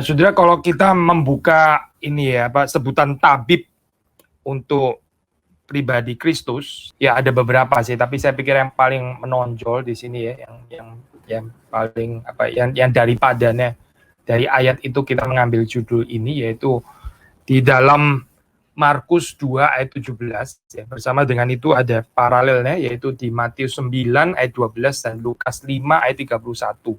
Saudara, kalau kita membuka ini ya, sebutan tabib untuk pribadi Kristus, ya ada beberapa sih, tapi saya pikir yang paling menonjol di sini ya, yang paling yang daripadanya dari ayat itu kita mengambil judul ini, yaitu di dalam Markus 2 ayat 17 ya. Bersama dengan itu ada paralelnya, yaitu di Matius 9 ayat 12 dan Lukas 5 ayat 31.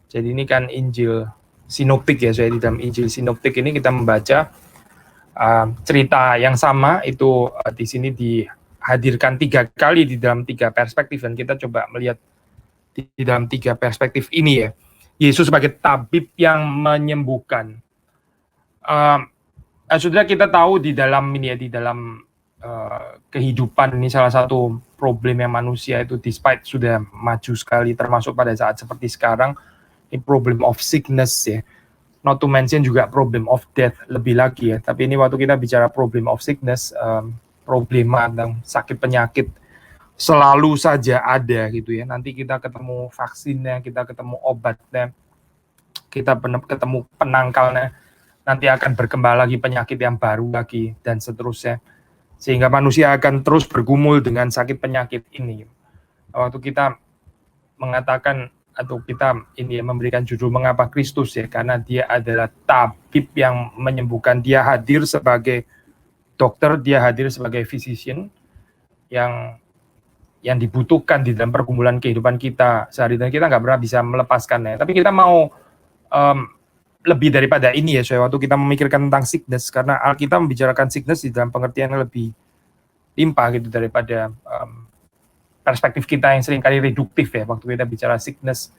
Jadi ini kan Injil sinoptik ya, saya di dalam Injil sinoptik ini kita membaca cerita yang sama itu di sini dihadirkan 3 kali di dalam 3 perspektif, dan kita coba melihat di dalam 3 perspektif ini ya. Yesus sebagai tabib yang menyembuhkan. Saudara, kita tahu di dalam ini ya, di dalam kehidupan ini salah satu problemnya manusia itu, despite sudah maju sekali termasuk pada saat seperti sekarang, ini problem of sickness ya, not to mention juga problem of death lebih lagi ya. Tapi ini waktu kita bicara problem of sickness, problema tentang sakit penyakit selalu saja ada gitu ya. Nanti kita ketemu vaksinnya, kita ketemu obatnya, kita ketemu penangkalnya, nanti akan berkembang lagi penyakit yang baru lagi dan seterusnya, sehingga manusia akan terus bergumul dengan sakit penyakit ini. Waktu kita mengatakan atau kita ini memberikan judul mengapa Kristus ya, karena dia adalah tabib yang menyembuhkan. Dia hadir sebagai dokter, dia hadir sebagai physician yang dibutuhkan di dalam pergumulan kehidupan kita sehari-hari. Kita nggak pernah bisa melepaskannya. Tapi kita mau lebih daripada ini ya, saya waktu kita memikirkan tentang sickness, karena Alkitab membicarakan sickness di dalam pengertian yang lebih limpah gitu daripada perspektif kita yang seringkali reduktif ya. Waktu kita bicara sickness,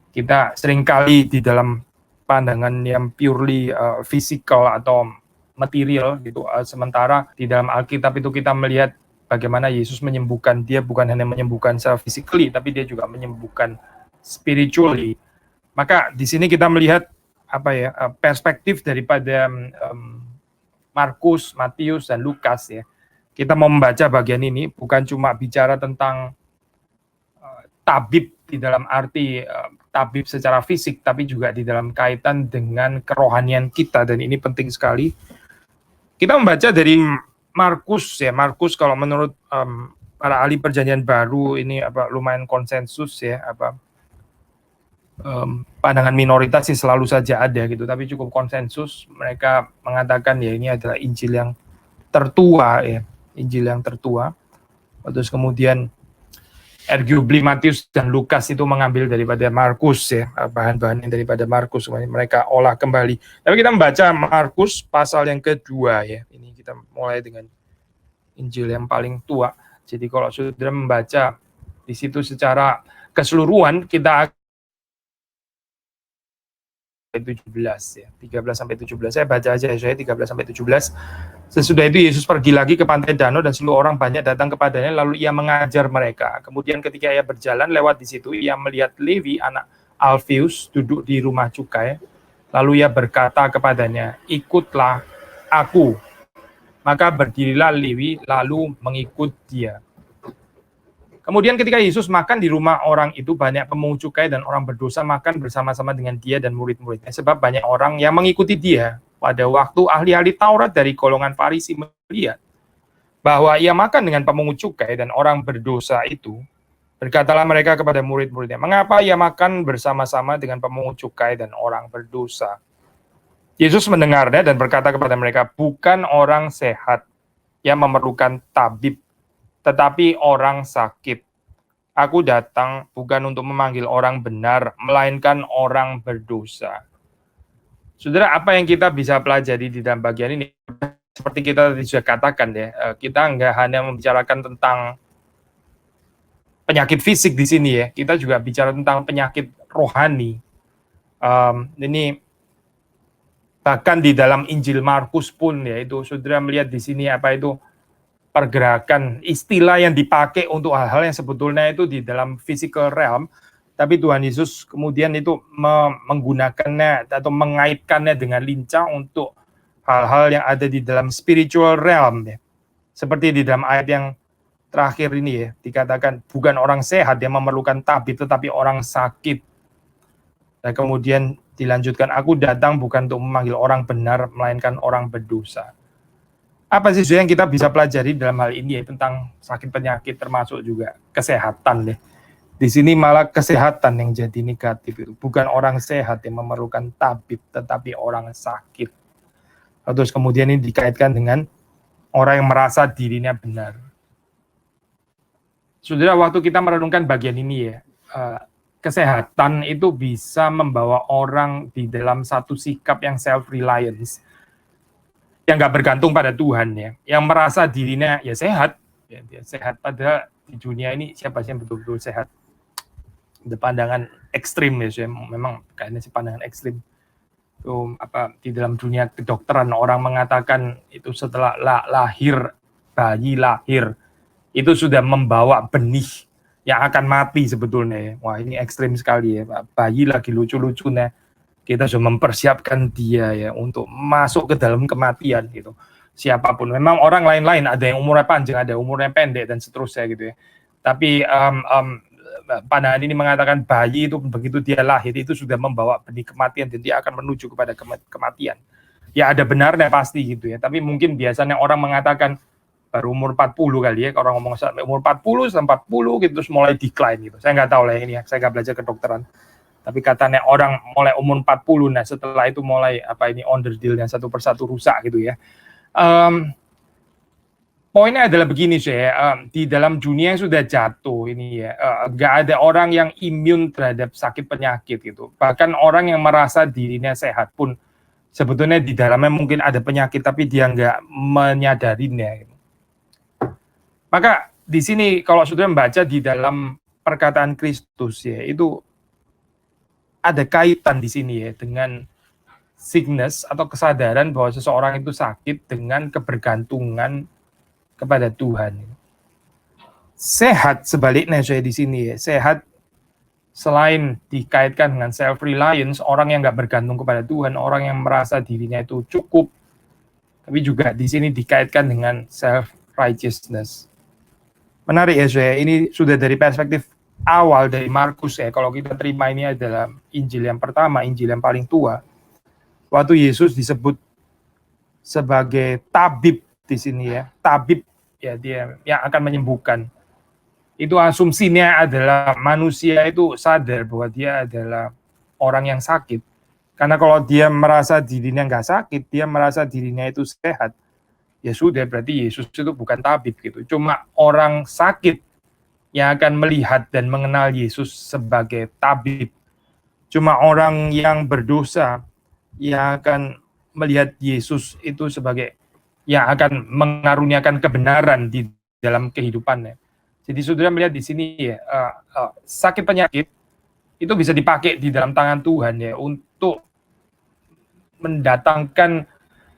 kita seringkali di dalam pandangan yang purely physical atau material gitu. Sementara di dalam Alkitab itu kita melihat bagaimana Yesus menyembuhkan. Dia bukan hanya menyembuhkan secara physically, tapi dia juga menyembuhkan spiritually. Maka di sini kita melihat perspektif daripada Markus, Matius, dan Lukas ya. Kita mau membaca bagian ini bukan cuma bicara tentang tabib di dalam arti tabib secara fisik, tapi juga di dalam kaitan dengan kerohanian kita, dan ini penting sekali. Kita membaca dari Markus ya. Markus kalau menurut para ahli perjanjian baru ini lumayan konsensus ya, pandangan minoritas sih selalu saja ada gitu, tapi cukup konsensus. Mereka mengatakan ya ini adalah Injil yang tertua ya, Injil yang tertua. Terus kemudian arguably Matius dan Lukas itu mengambil daripada Markus ya, bahan-bahan daripada Markus, mereka olah kembali. Tapi kita membaca Markus pasal yang kedua ya. Ini kita mulai dengan Injil yang paling tua. Jadi kalau saudara membaca di situ secara keseluruhan, kita 17 ya, 13 sampai 17. Saya baca aja ya, saya 13 sampai 17. Sesudah itu Yesus pergi lagi ke pantai danau dan seluruh orang banyak datang kepadanya, lalu ia mengajar mereka. Kemudian ketika ia berjalan lewat di situ, ia melihat Lewi anak Alfius duduk di rumah cukai. Lalu ia berkata kepadanya, "Ikutlah aku." Maka berdirilah Lewi lalu mengikut dia. Kemudian ketika Yesus makan di rumah orang itu, banyak pemungut cukai dan orang berdosa makan bersama-sama dengan dia dan murid-muridnya. Sebab banyak orang yang mengikuti dia. Pada waktu ahli-ahli Taurat dari golongan Farisi melihat bahwa ia makan dengan pemungut cukai dan orang berdosa itu, berkatalah mereka kepada murid-muridnya, "Mengapa ia makan bersama-sama dengan pemungut cukai dan orang berdosa?" Yesus mendengarnya dan berkata kepada mereka, "Bukan orang sehat yang memerlukan tabib, tetapi orang sakit. Aku datang bukan untuk memanggil orang benar, melainkan orang berdosa." Saudara, apa yang kita bisa pelajari di dalam bagian ini? Seperti kita tadi sudah katakan ya, kita nggak hanya membicarakan tentang penyakit fisik di sini ya, kita juga bicara tentang penyakit rohani. Ini bahkan di dalam Injil Markus pun ya, itu saudara melihat di sini pergerakan istilah yang dipakai untuk hal-hal yang sebetulnya itu di dalam physical realm, tapi Tuhan Yesus kemudian itu menggunakannya atau mengaitkannya dengan lincah untuk hal-hal yang ada di dalam spiritual realm ya. Seperti di dalam ayat yang terakhir ini ya, dikatakan bukan orang sehat yang memerlukan tabib, tetapi orang sakit. Dan kemudian Dilanjutkan, aku datang bukan untuk memanggil orang benar, melainkan orang berdosa. Apa sih yang kita bisa pelajari dalam hal ini ya, tentang sakit penyakit termasuk juga kesehatan deh. Di sini malah kesehatan yang jadi negatif itu. Bukan orang sehat yang memerlukan tabib, tetapi orang sakit. Terus kemudian ini dikaitkan dengan orang yang merasa dirinya benar. Saudara, waktu kita merenungkan bagian ini ya, kesehatan itu bisa membawa orang di dalam satu sikap yang self-reliance, yang nggak bergantung pada Tuhan ya, yang merasa dirinya ya sehat, ya, dia sehat, padahal di dunia ini siapa sih yang betul-betul sehat? Ada pandangan ekstrim ya, memang kayaknya sih pandangan ekstrim. Itu apa, di dalam dunia kedokteran orang mengatakan itu setelah bayi lahir itu sudah membawa benih yang akan mati sebetulnya ya. Wah, ini ekstrim sekali ya, Pak. Bayi lagi lucu-lucunya, kita sudah mempersiapkan dia ya untuk masuk ke dalam kematian gitu. Siapapun, memang orang lain-lain, ada yang umurnya panjang, ada yang umurnya pendek dan seterusnya gitu ya. Tapi pandangan ini mengatakan bayi itu begitu dia lahir itu sudah membawa benih kematian dan dia akan menuju kepada kematian. Ya ada benarnya pasti gitu ya. Tapi mungkin biasanya orang mengatakan baru umur 40 kali ya, orang ngomong sampai umur 40 sampai 40 gitu terus mulai decline gitu. Saya nggak tahu lah ini ya, saya nggak belajar kedokteran. Tapi katanya orang mulai umur 40, nah setelah itu mulai apa ini onderdilnya satu persatu rusak gitu ya. Poinnya adalah begini sih, di dalam dunia yang sudah jatuh ini ya, nggak ada orang yang imun terhadap sakit penyakit gitu. Bahkan orang yang merasa dirinya sehat pun sebetulnya di dalamnya mungkin ada penyakit tapi dia nggak menyadarinya gitu. Maka di sini kalau saudara membaca di dalam perkataan Kristus ya, itu ada kaitan di sini ya dengan sickness atau kesadaran bahwa seseorang itu sakit dengan kebergantungan kepada Tuhan. Sehat sebaliknya saya di sini ya, sehat selain dikaitkan dengan self-reliance, orang yang nggak bergantung kepada Tuhan, orang yang merasa dirinya itu cukup, tapi juga di sini dikaitkan dengan self-righteousness. Menarik ya saya, ini sudah dari perspektif awal dari Markus ya, kalau kita terima ini adalah Injil yang pertama, Injil yang paling tua. Waktu Yesus disebut sebagai tabib di sini ya, tabib ya, dia yang akan menyembuhkan. Itu asumsinya adalah manusia itu sadar bahwa dia adalah orang yang sakit. Karena kalau dia merasa dirinya nggak sakit, dia merasa dirinya itu sehat, ya sudah berarti Yesus itu bukan tabib gitu. Cuma orang sakit yang akan melihat dan mengenal Yesus sebagai tabib. Cuma orang yang berdosa yang akan melihat Yesus itu sebagai yang akan mengaruniakan kebenaran di dalam kehidupannya. Jadi saudara melihat di sini ya, sakit penyakit itu bisa dipakai di dalam tangan Tuhan ya untuk mendatangkan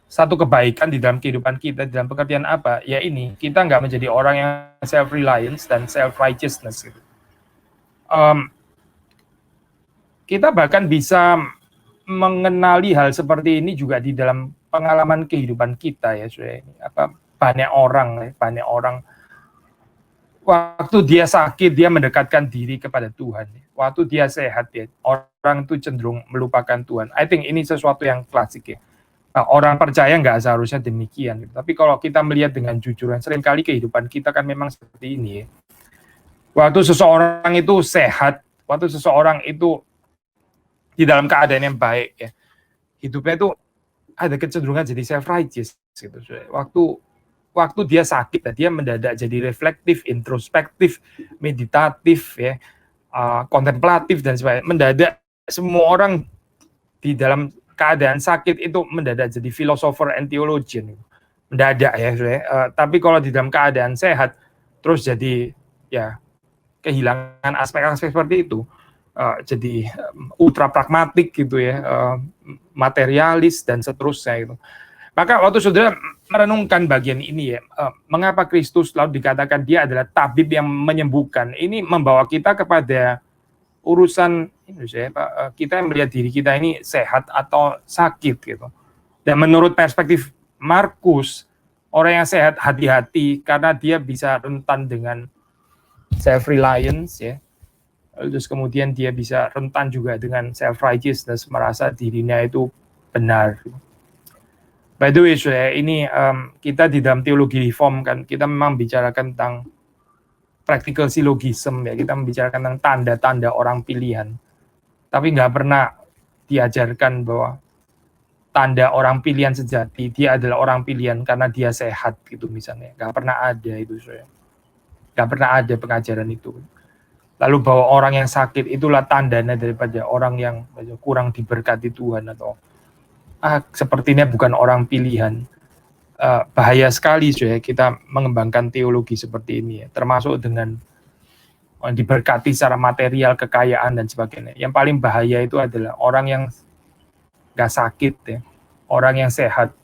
satu kebaikan di dalam kehidupan kita, dalam pengertian apa? Ya ini, kita nggak menjadi orang yang self-reliance dan self-righteousness. Gitu. Kita bahkan bisa mengenali hal seperti ini juga di dalam pengalaman kehidupan kita ya, sudah ini apa banyak orang waktu dia sakit dia mendekatkan diri kepada Tuhan. Waktu dia sehat ya, orang itu cenderung melupakan Tuhan. I think ini sesuatu yang klasik ya. Nah, orang percaya nggak seharusnya demikian. Tapi kalau kita melihat dengan jujur, seringkali kehidupan kita kan memang seperti ini. Ya. Waktu seseorang itu sehat, waktu seseorang itu di dalam keadaan yang baik, ya, hidupnya itu ada kecenderungan jadi self-righteous. Gitu. Waktu dia sakit, dia mendadak jadi reflektif, introspektif, meditatif, ya, kontemplatif dan sebagainya. Mendadak semua orang di dalam keadaan sakit itu mendadak jadi philosopher and theologian, mendadak ya, tapi kalau di dalam keadaan sehat terus jadi ya kehilangan aspek-aspek seperti itu, jadi ultra pragmatik gitu ya, materialis dan seterusnya gitu. Maka waktu saudara merenungkan bagian ini ya, mengapa Kristus lalu dikatakan dia adalah tabib yang menyembuhkan, ini membawa kita kepada urusan kita melihat diri kita ini sehat atau sakit gitu. Dan menurut perspektif Markus, orang yang sehat hati-hati karena dia bisa rentan dengan self-reliance ya. Terus kemudian dia bisa rentan juga dengan self-righteousness, merasa dirinya itu benar. By the way, ini kita di dalam teologi reform kan, kita memang bicarakan tentang practical syllogism ya, kita membicarakan tentang tanda-tanda orang pilihan. Tapi nggak pernah diajarkan bahwa tanda orang pilihan sejati, dia adalah orang pilihan karena dia sehat gitu misalnya. Nggak pernah ada itu, nggak pernah ada pengajaran itu. Lalu bahwa orang yang sakit itulah tandanya daripada orang yang kurang diberkati Tuhan atau sepertinya bukan orang pilihan. Bahaya sekali kita mengembangkan teologi seperti ini ya, termasuk dengan diberkati secara material, kekayaan dan sebagainya. Yang paling bahaya itu adalah orang yang nggak sakit ya, orang yang sehat,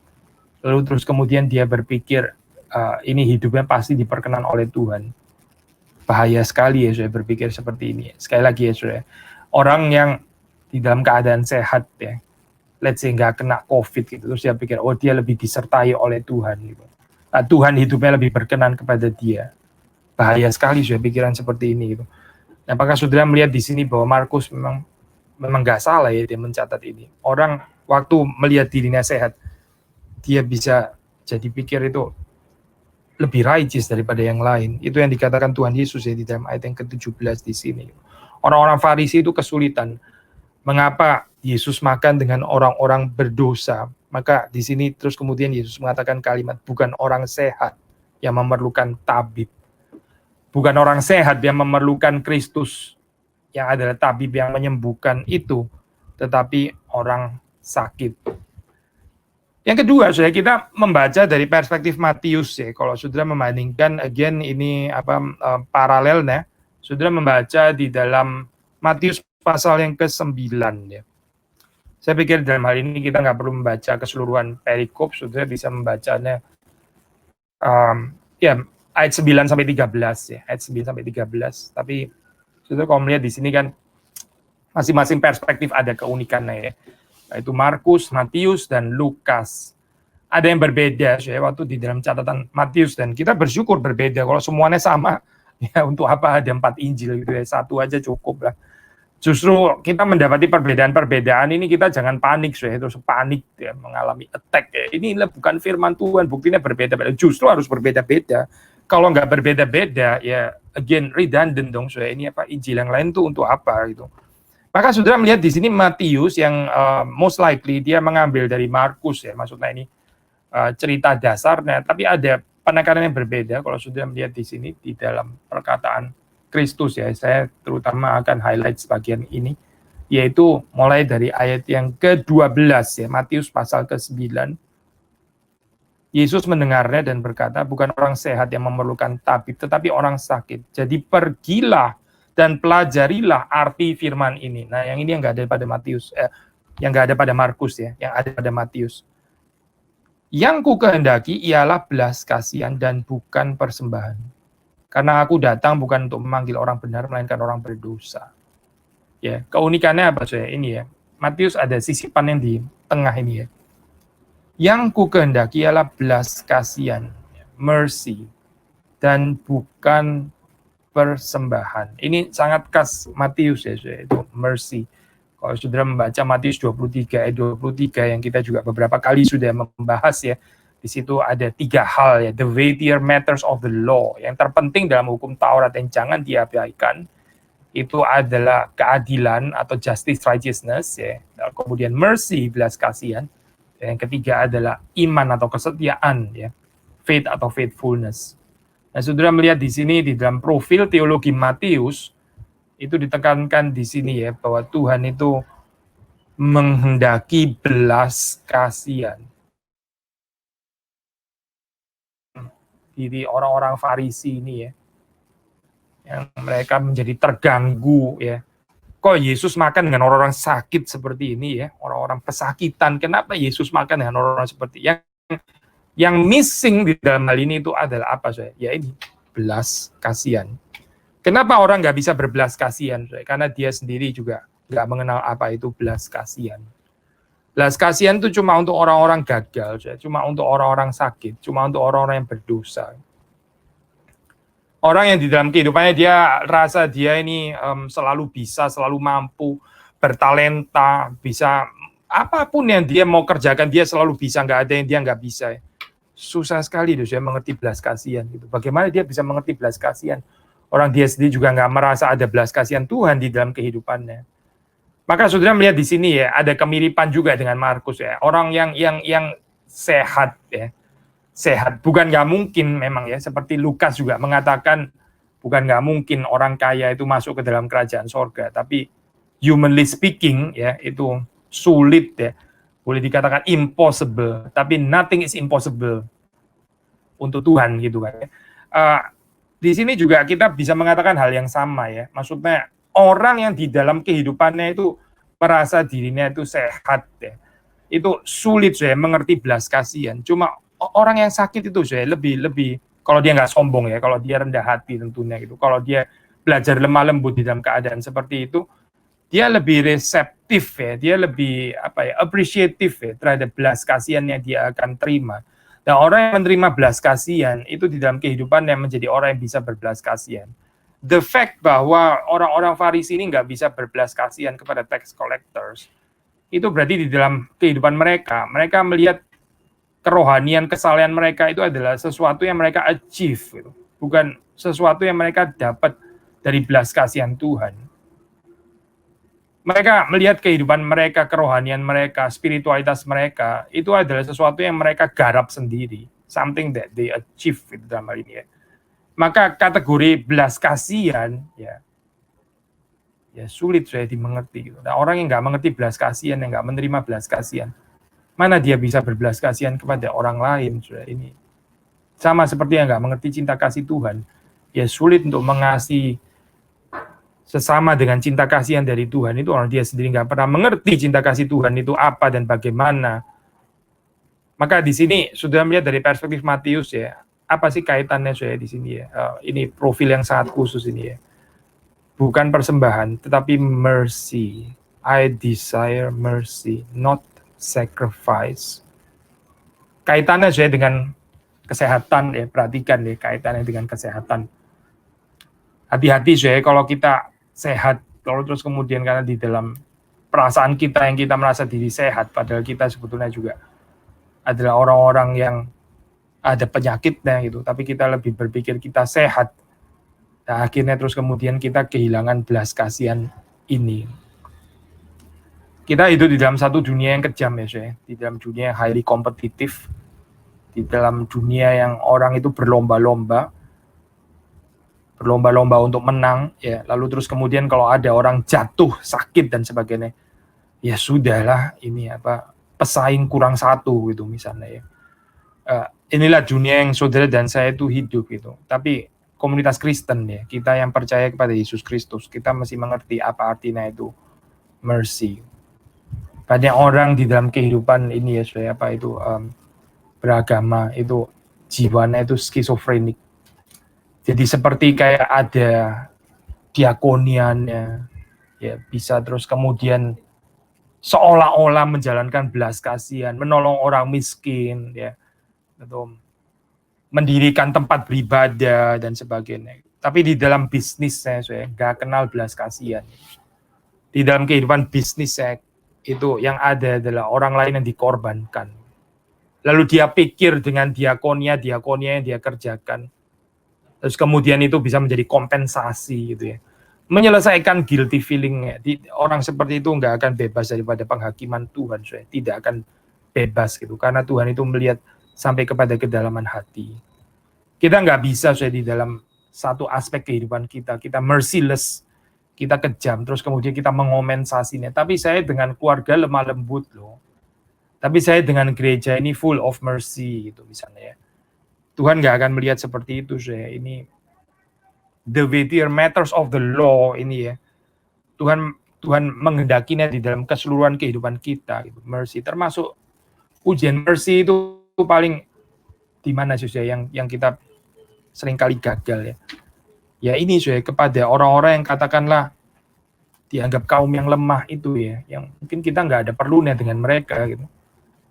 lalu terus kemudian dia berpikir ini hidupnya pasti diperkenan oleh Tuhan. Bahaya sekali ya saya berpikir seperti ini. Sekali lagi ya saudara, orang yang di dalam keadaan sehat ya, let's say nggak kena COVID gitu, terus dia pikir oh dia lebih disertai oleh Tuhan gitu. Nah, Tuhan hidupnya lebih berkenan kepada dia. Bahaya sekali sudah pikiran seperti ini gitu. Nah, apakah saudara melihat di sini bahwa Markus memang nggak salah ya dia mencatat ini. Orang waktu melihat dirinya sehat, dia bisa jadi pikir itu lebih righteous daripada yang lain. Itu yang dikatakan Tuhan Yesus ya di dalam ayat yang ke-17 di sini. Orang-orang Farisi itu kesulitan. Mengapa Yesus makan dengan orang-orang berdosa? Maka di sini terus kemudian Yesus mengatakan kalimat, bukan orang sehat yang memerlukan tabib. Bukan orang sehat yang memerlukan Kristus, yang adalah tabib yang menyembuhkan itu, tetapi orang sakit. Yang kedua, saudara, kita membaca dari perspektif Matius ya. Kalau saudara membandingkan, again ini paralelnya, saudara membaca di dalam Matius pasal yang ke-9 ya. Saya pikir dalam hal ini kita nggak perlu membaca keseluruhan perikop, saudara bisa membacanya ya ayat 9 sampai 13 ya, ayat 9 sampai 13. Tapi saudara kalau melihat di sini kan masing-masing perspektif ada keunikannya ya. Yaitu Markus, Matius dan Lukas. Ada yang berbeda ya waktu di dalam catatan Matius, dan kita bersyukur berbeda. Kalau semuanya sama, ya untuk apa ada 4 Injil gitu ya, 1 aja cukup lah. Justru kita mendapati perbedaan-perbedaan ini, kita jangan panik terus panik ya, mengalami attack ya. Ini bukan firman Tuhan, buktinya berbeda-beda. Justru harus berbeda-beda. Kalau nggak berbeda-beda ya again redundant dong. Ini apa Injil yang lain tuh untuk apa gitu. Maka saudara melihat di sini Matius yang most likely dia mengambil dari Markus ya, maksudnya ini cerita dasarnya, tapi ada penekanan yang berbeda kalau sudah melihat di sini di dalam perkataan Kristus ya. Saya terutama akan highlight sebagian ini, yaitu mulai dari ayat yang ke-12 ya, Matius pasal ke-9. Yesus mendengarnya dan berkata, bukan orang sehat yang memerlukan tabib, tetapi orang sakit. Jadi pergilah dan pelajarilah arti firman ini. Nah, yang ini yang nggak ada pada Matius, yang nggak ada pada Markus ya, yang ada pada Matius. Yang ku kehendaki ialah belas kasihan dan bukan persembahan. Karena aku datang bukan untuk memanggil orang benar, melainkan orang berdosa. Ya, keunikannya apa saya ini ya? Matius ada sisipan yang di tengah ini ya. Yang ku kehendaki ialah belas kasihan, mercy, dan bukan persembahan. Ini sangat khas Matius ya, itu mercy. Kalau saudara membaca Matius 23 ayat 23 yang kita juga beberapa kali sudah membahas ya, di situ ada 3 hal ya, the weightier matters of the law. Yang terpenting dalam hukum Taurat yang jangan diabaikan itu adalah keadilan atau justice righteousness ya. Kemudian mercy, belas kasihan. Dan yang ketiga adalah iman atau kesetiaan ya, faith atau faithfulness. Nah, saudara melihat di sini di dalam profil teologi Matius itu ditekankan di sini ya, bahwa Tuhan itu menghendaki belas kasihan. Diri orang-orang Farisi ini ya, yang mereka menjadi terganggu ya. Kok Yesus makan dengan orang-orang sakit seperti ini ya, orang-orang pesakitan. Kenapa Yesus makan dengan orang-orang seperti ini? Yang missing di dalam hal ini itu adalah apa saya? Ya ini, belas kasihan. Kenapa orang nggak bisa berbelas kasihan? Karena dia sendiri juga nggak mengenal apa itu belas kasihan. Belas kasihan itu cuma untuk orang-orang gagal, cuma untuk orang-orang sakit, cuma untuk orang-orang yang berdosa. Orang yang di dalam kehidupannya dia rasa dia ini selalu bisa, selalu mampu, bertalenta, bisa apapun yang dia mau kerjakan dia selalu bisa, nggak ada yang dia nggak bisa. Susah sekali tuh saya mengerti belas kasihan gitu. Bagaimana dia bisa mengerti belas kasihan? Orang dia sendiri juga nggak merasa ada belas kasihan Tuhan di dalam kehidupannya. Maka saudara melihat di sini ya ada kemiripan juga dengan Markus ya. Orang yang sehat ya. Sehat. Bukan nggak mungkin memang ya, seperti Lukas juga mengatakan, bukan nggak mungkin orang kaya itu masuk ke dalam kerajaan sorga, tapi humanly speaking ya, itu sulit ya, boleh dikatakan impossible, tapi nothing is impossible untuk Tuhan gitu kan. Di sini juga kita bisa mengatakan hal yang sama ya, maksudnya orang yang di dalam kehidupannya itu merasa dirinya itu sehat ya, itu sulit saya mengerti belas kasihan. Cuma orang yang sakit itu saya lebih kalau dia nggak sombong ya, kalau dia rendah hati tentunya gitu, kalau dia belajar lemah lembut di dalam keadaan seperti itu, dia lebih reseptif ya, dia lebih appreciative ya terhadap belas kasihan yang dia akan terima. Dan orang yang menerima belas kasihan itu di dalam kehidupan yang menjadi orang yang bisa berbelas kasihan. The fact bahwa orang-orang Farisi ini nggak bisa berbelas kasihan kepada tax collectors, itu berarti di dalam kehidupan mereka melihat kerohanian kesalehan mereka itu adalah sesuatu yang mereka achieve, gitu. Bukan sesuatu yang mereka dapat dari belas kasihan Tuhan. Mereka melihat kehidupan mereka, kerohanian mereka, spiritualitas mereka, itu adalah sesuatu yang mereka garap sendiri, something that they achieve gitu, dalam hal ini ya. Maka kategori belas kasihan ya sulit saya dimengerti. Gitu. Nah, orang yang nggak mengerti belas kasihan, yang nggak menerima belas kasihan, mana dia bisa berbelas kasihan kepada orang lain? Sudah ini sama seperti yang nggak mengerti cinta kasih Tuhan, ya sulit untuk mengasihi sesama dengan cinta kasihan dari Tuhan. Itu orang dia sendiri nggak pernah mengerti cinta kasih Tuhan itu apa dan bagaimana. Maka di sini sudah melihat dari perspektif Matius ya, apa sih kaitannya saya di sini ya? Ini profil yang sangat khusus ini ya. Bukan persembahan, tetapi mercy. I desire mercy, not sacrifice. Kaitannya saya dengan kesehatan ya, perhatikan ya kaitannya dengan kesehatan. Hati-hati saya kalau kita sehat, kalau terus kemudian karena di dalam perasaan kita yang kita merasa diri sehat, padahal kita sebetulnya juga adalah orang-orang yang ada penyakitnya gitu, tapi kita lebih berpikir kita sehat. Nah, akhirnya terus kemudian kita kehilangan belas kasihan ini. Kita hidup di dalam satu dunia yang kejam ya, saya. Di dalam dunia yang highly kompetitif, di dalam dunia yang orang itu berlomba-lomba untuk menang, ya. Lalu terus kemudian kalau ada orang jatuh, sakit dan sebagainya, ya sudahlah, ini pesaing kurang satu gitu misalnya ya. Inilah dunia yang saudara dan saya itu hidup gitu. Tapi komunitas Kristen ya, kita yang percaya kepada Yesus Kristus, kita mesti mengerti apa artinya itu mercy. Banyak orang di dalam kehidupan ini ya, saya beragama itu jiwanya itu skizofrenik. Jadi seperti kayak ada diakoniannya, ya bisa terus kemudian seolah-olah menjalankan belas kasihan, menolong orang miskin, ya, atau mendirikan tempat beribadah dan sebagainya. Tapi di dalam bisnisnya saya nggak kenal belas kasihan. Di dalam kehidupan bisnis saya itu yang ada adalah orang lain yang dikorbankan. Lalu dia pikir dengan diakonia yang dia kerjakan, terus kemudian itu bisa menjadi kompensasi gitu ya, menyelesaikan guilty feeling-nya. Orang seperti itu nggak akan bebas daripada penghakiman Tuhan, saya tidak akan bebas gitu, karena Tuhan itu melihat sampai kepada kedalaman hati. Kita nggak bisa saya di dalam satu aspek kehidupan kita merciless, kita kejam, terus kemudian kita mengompensasinya. Tapi saya dengan keluarga lemah lembut loh. Tapi saya dengan gereja ini full of mercy gitu misalnya ya. Tuhan nggak akan melihat seperti itu saya. Ini the weightier matters of the law ini ya. Tuhan menghendakinya di dalam keseluruhan kehidupan kita gitu. Mercy termasuk ujian mercy itu paling di mana sih saya yang kita seringkali gagal ya. Ya ini saya kepada orang-orang yang katakanlah dianggap kaum yang lemah itu ya, yang mungkin kita nggak ada perlunya dengan mereka gitu.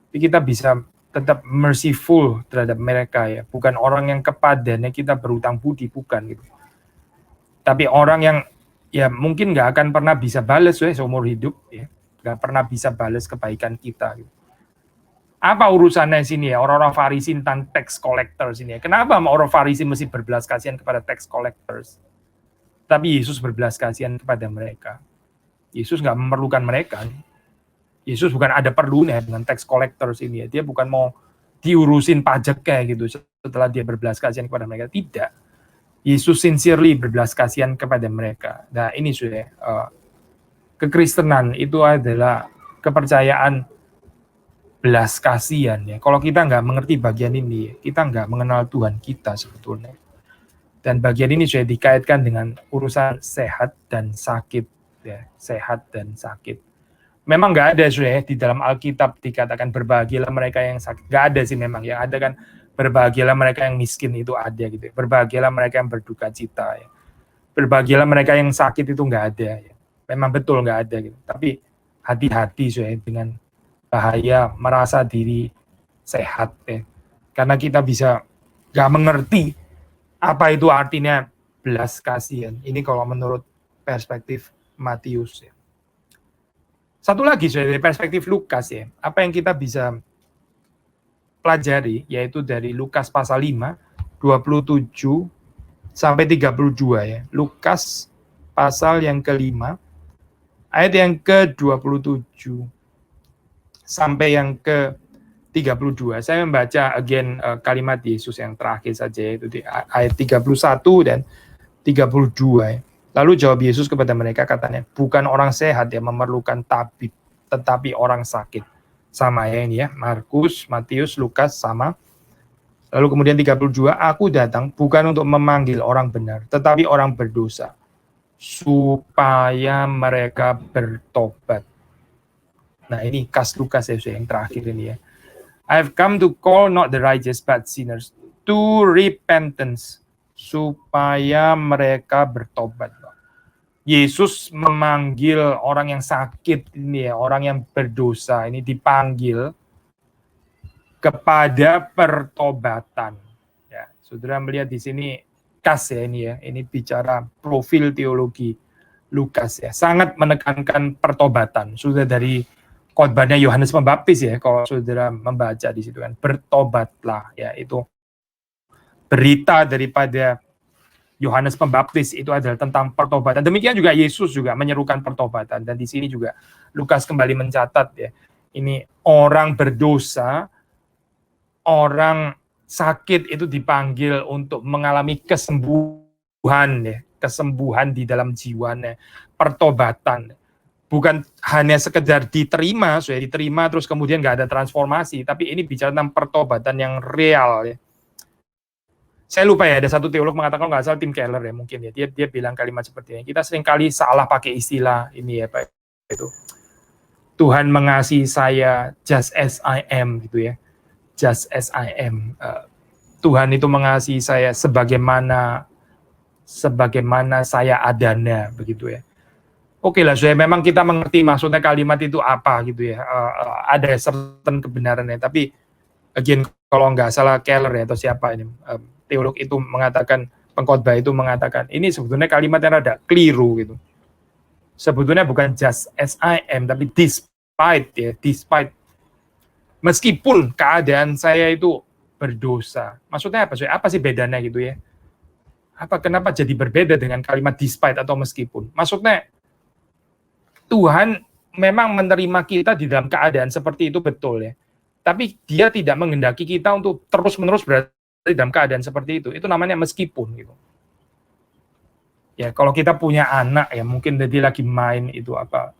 Tapi kita bisa tetap merciful terhadap mereka ya, bukan orang yang kepadanya kita berutang budi, bukan gitu. Tapi orang yang ya mungkin nggak akan pernah bisa balas ya seumur hidup ya, nggak pernah bisa balas kebaikan kita gitu. Apa urusannya sini ya orang-orang Farisi tentang tax collectors ini ya? Kenapa orang Farisi mesti berbelas kasihan kepada tax collectors? Tapi Yesus berbelas kasihan kepada mereka. Yesus nggak memerlukan mereka. Yesus bukan ada perlunya dengan tax collectors ini ya. Dia bukan mau diurusin pajak kayak gitu setelah dia berbelas kasihan kepada mereka. Tidak. Yesus sincerely berbelas kasihan kepada mereka. Nah ini sudah kekristenan itu adalah kepercayaan belas kasihan ya. Kalau kita nggak mengerti bagian ini, kita nggak mengenal Tuhan kita sebetulnya. Dan bagian ini sudah dikaitkan dengan urusan sehat dan sakit ya, sehat dan sakit. Memang nggak ada sudah di dalam Alkitab dikatakan berbahagialah mereka yang sakit. Nggak ada sih memang. Yang ada kan berbahagialah mereka yang miskin itu ada gitu. Berbahagialah mereka yang berduka cita ya. Berbahagialah mereka yang sakit itu nggak ada ya. Memang betul nggak ada gitu. Tapi hati-hati sudah dengan bahaya merasa diri sehat ya. Karena kita bisa nggak mengerti apa itu artinya belas kasihan. Ini kalau menurut perspektif Matius ya. Satu lagi dari perspektif Lukas ya, apa yang kita bisa pelajari yaitu dari Lukas pasal 5, 27 sampai 32 ya. Lukas pasal yang ke-5, ayat yang ke-27 sampai yang ke-32. Saya membaca again kalimat Yesus yang terakhir saja, yaitu di ayat 31 dan 32 ya. Lalu jawab Yesus kepada mereka katanya, bukan orang sehat yang memerlukan tabib, tetapi orang sakit. Sama ya ini ya, Markus, Matius, Lukas sama. Lalu kemudian 32, aku datang bukan untuk memanggil orang benar, tetapi orang berdosa, supaya mereka bertobat. Nah ini kas Lukas yang terakhir ini ya. I have come to call not the righteous but sinners to repentance, supaya mereka bertobat. Yesus memanggil orang yang sakit ini ya, orang yang berdosa ini dipanggil kepada pertobatan. Ya, saudara melihat di sini kas ya ini ya, ini bicara profil teologi Lukas ya, sangat menekankan pertobatan. Sudah dari khotbahnya Yohanes Pembaptis ya, kalau saudara membaca di situ kan, bertobatlah ya, itu berita daripada Yohanes Pembaptis itu adalah tentang pertobatan. Demikian juga Yesus juga menyerukan pertobatan. Dan di sini juga Lukas kembali mencatat ya, ini orang berdosa, orang sakit itu dipanggil untuk mengalami kesembuhan ya, kesembuhan di dalam jiwanya, pertobatan. Bukan hanya sekedar diterima, sudah diterima terus kemudian nggak ada transformasi, tapi ini bicara tentang pertobatan yang real ya. Saya lupa ya, ada satu teolog mengatakan, nggak salah Tim Keller ya mungkin ya, dia bilang kalimat seperti ini. Kita seringkali salah pakai istilah ini ya Pak, itu Tuhan mengasihi saya just as I am gitu ya, just as I am. Tuhan itu mengasihi saya sebagaimana saya adanya begitu ya. Oke lah, saya memang kita mengerti maksudnya kalimat itu apa gitu ya, ada certain kebenarannya. Tapi again kalau nggak salah Keller ya atau siapa ini teolog itu mengatakan, pengkhotbah itu mengatakan, ini sebetulnya kalimat yang rada keliru gitu. Sebetulnya bukan just as I am, tapi despite ya, despite. Meskipun keadaan saya itu berdosa. Maksudnya apa? Apa sih bedanya gitu ya? Kenapa jadi berbeda dengan kalimat despite atau meskipun? Maksudnya Tuhan memang menerima kita di dalam keadaan seperti itu betul ya. Tapi dia tidak menghendaki kita untuk terus-menerus berada dalam keadaan seperti itu. Itu namanya meskipun gitu. Ya, kalau kita punya anak ya, mungkin dia lagi main itu apa,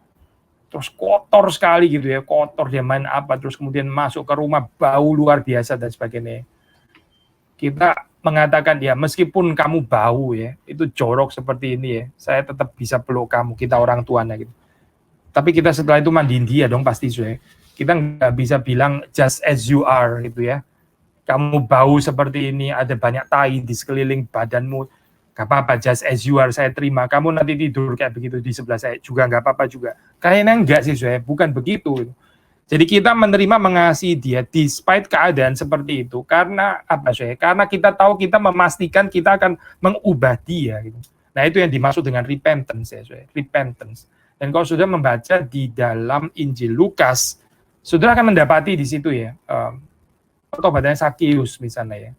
terus kotor sekali gitu ya, kotor dia main apa, terus kemudian masuk ke rumah bau luar biasa dan sebagainya. Kita mengatakan ya, meskipun kamu bau ya, itu jorok seperti ini ya, saya tetap bisa peluk kamu, kita orang tuanya gitu. Tapi kita setelah itu mandiin dia dong pasti ya. Kita nggak bisa bilang just as you are gitu ya. Kamu bau seperti ini, ada banyak tai di sekeliling badanmu, gak apa-apa, just as you are, saya terima. Kamu nanti tidur kayak begitu di sebelah saya juga gak apa-apa juga. Kayaknya enggak sih, saya bukan begitu. Jadi kita menerima mengasihi dia despite keadaan seperti itu karena apa sih? Karena kita tahu kita memastikan kita akan mengubah dia gitu. Nah, itu yang dimaksud dengan repentance ya, repentance. Dan kalau sudah membaca di dalam Injil Lukas, saudara akan mendapati di situ ya, pertobatan Sakius misalnya ya.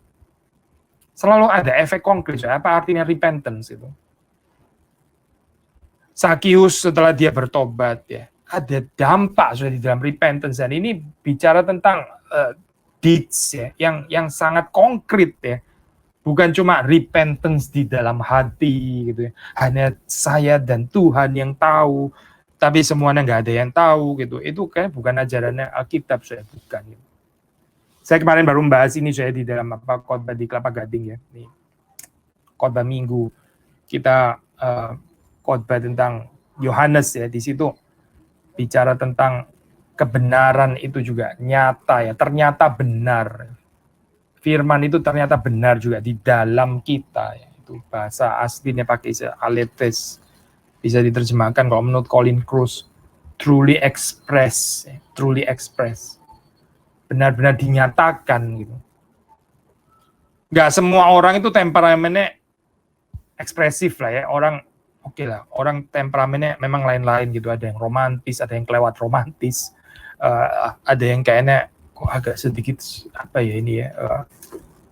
Selalu ada efek konkret. Apa artinya repentance itu? Sakius setelah dia bertobat ya, ada dampak sudah di dalam repentance, dan ini bicara tentang deeds ya, yang sangat konkret ya, bukan cuma repentance di dalam hati gitu ya, hanya saya dan Tuhan yang tahu, tapi semuanya nggak ada yang tahu gitu. Itu kayak bukan ajarannya Alkitab, saya bukan. Gitu. Saya kemarin baru membahas ini saya di dalam khotbah di Kelapa Gading ya, nih khotbah minggu kita khotbah tentang Yohanes ya, di situ bicara tentang kebenaran itu juga nyata ya, ternyata benar. Firman itu ternyata benar juga di dalam kita ya. Itu bahasa aslinya pakai aletes, bisa diterjemahkan kalau menurut Colin Kruse, truly express, truly express, benar-benar dinyatakan gitu. Nggak semua orang itu temperamennya ekspresif lah ya, orang oke lah, orang temperamennya memang lain-lain gitu, ada yang romantis, ada yang kelewat romantis, ada yang kayaknya kok agak sedikit apa ya ini ya,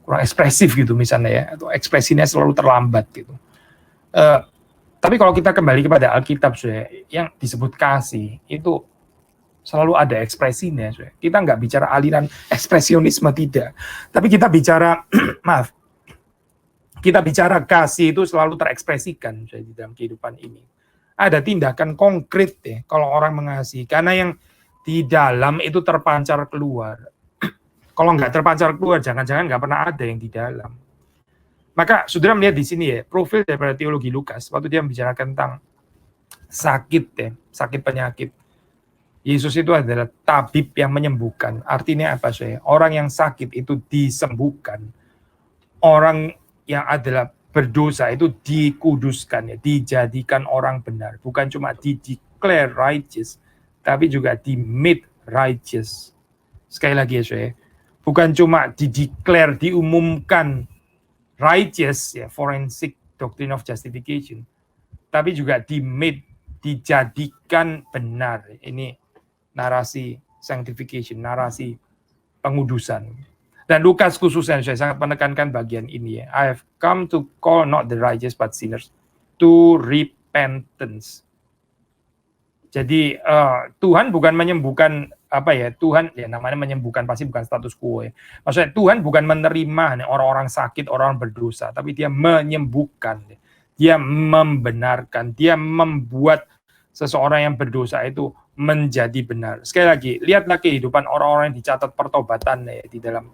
kurang ekspresif gitu misalnya ya, atau ekspresinya selalu terlambat gitu. Tapi kalau kita kembali kepada Alkitab yang disebut kasih itu selalu ada ekspresinya. Kita nggak bicara aliran ekspresionisme, tidak, tapi kita bicara maaf, kita bicara kasih itu selalu terekspresikan di dalam kehidupan ini. Ada tindakan konkret ya kalau orang mengasihi, karena yang di dalam itu terpancar keluar. Kalau nggak terpancar keluar, jangan-jangan nggak pernah ada yang di dalam. Maka saudara melihat di sini ya, profil daripada teologi Lukas, waktu dia membicarakan tentang sakit ya, sakit penyakit. Yesus itu adalah tabib yang menyembuhkan. Artinya apa sih? Orang yang sakit itu disembuhkan. Orang yang adalah berdosa itu dikuduskan ya, dijadikan orang benar, bukan cuma di-declare righteous, tapi juga di-made righteous. Sekali lagi ya, saya bukan cuma di-declare, diumumkan righteous ya, forensic doctrine of justification, tapi juga di-made, dijadikan benar. Ini narasi sanctification, narasi pengudusan. Dan Lukas khususnya saya sangat menekankan bagian ini ya. I have come to call not the righteous but sinners to repentance. Jadi Tuhan bukan menyembuhkan apa ya, Tuhan ya namanya menyembuhkan pasti bukan status quo ya. Maksudnya Tuhan bukan menerima orang-orang sakit, orang berdosa, tapi dia menyembuhkan. Dia membenarkan, dia membuat seseorang yang berdosa itu menjadi benar. Sekali lagi, lihatlah kehidupan orang-orang yang dicatat pertobatan ya, di dalam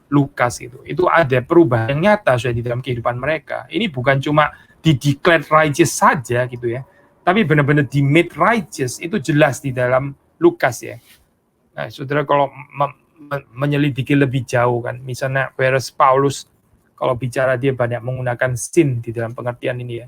Lukas itu ada perubahan yang nyata sudah di dalam kehidupan mereka. Ini bukan cuma di-declare righteous saja gitu ya, tapi benar-benar di-made righteous, itu jelas di dalam Lukas ya. Nah, saudara kalau menyelidiki lebih jauh kan, misalnya whereas Paulus kalau bicara dia banyak menggunakan sin di dalam pengertian ini ya.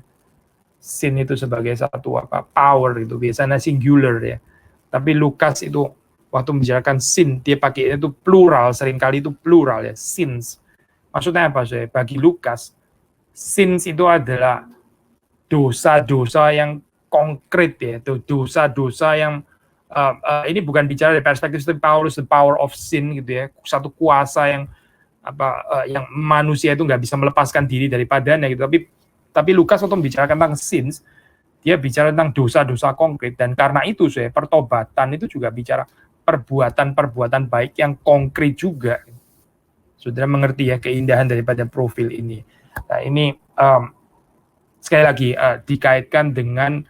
Sin itu sebagai satu power itu biasanya singular ya. Tapi Lukas itu waktu membicarakan sin, dia pakai itu plural, seringkali itu plural ya, sins. Maksudnya apa sih? Bagi Lukas, sins itu adalah dosa-dosa yang konkret ya, itu dosa-dosa yang ini bukan bicara dari perspektif Paulus, the power of sin gitu ya, satu kuasa yang yang manusia itu nggak bisa melepaskan diri daripadanya gitu. Tapi Lukas waktu membicarakan tentang sins, dia bicara tentang dosa-dosa konkret, dan karena itu pertobatan itu juga bicara perbuatan-perbuatan baik yang konkret juga. Saudara mengerti ya keindahan daripada profil ini. Nah ini sekali lagi dikaitkan dengan